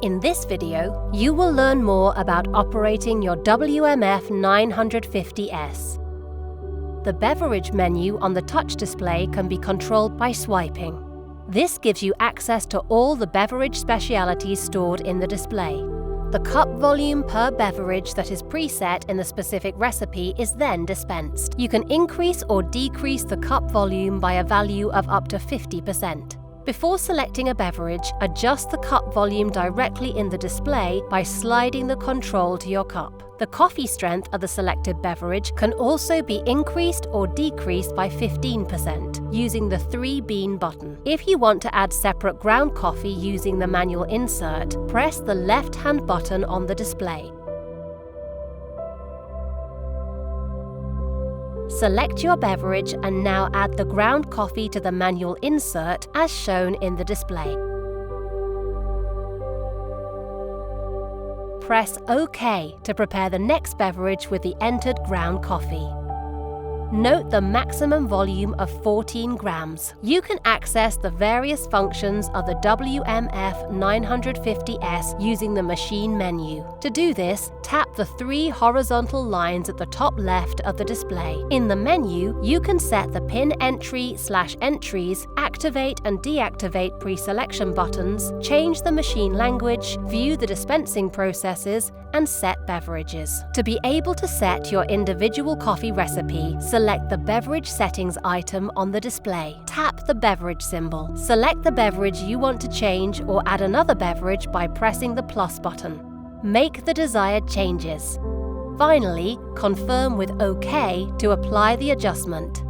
In this video, you will learn more about operating your WMF 950S. The beverage menu on the touch display can be controlled by swiping. This gives you access to all the beverage specialities stored in the display. The cup volume per beverage that is preset in the specific recipe is then dispensed. You can increase or decrease the cup volume by a value of up to 50%. Before selecting a beverage, adjust the cup volume directly in the display by sliding the control to your cup. The coffee strength of the selected beverage can also be increased or decreased by 15% using the 3-bean button. If you want to add separate ground coffee using the manual insert, press the left-hand button on the display. Select your beverage and now add the ground coffee to the manual insert as shown in the display. Press OK to prepare the next beverage with the entered ground coffee. Note the maximum volume of 14 grams. You can access the various functions of the WMF 950S using the machine menu. To do this, tap the 3 horizontal lines at the top left of the display. In the menu, you can set the pin entry/entries, activate and deactivate pre-selection buttons, change the machine language, view the dispensing processes, and set beverages. To be able to set your individual coffee recipe, select the beverage settings item on the display. Tap the beverage symbol. Select the beverage you want to change or add another beverage by pressing the plus button. Make the desired changes. Finally, confirm with OK to apply the adjustment.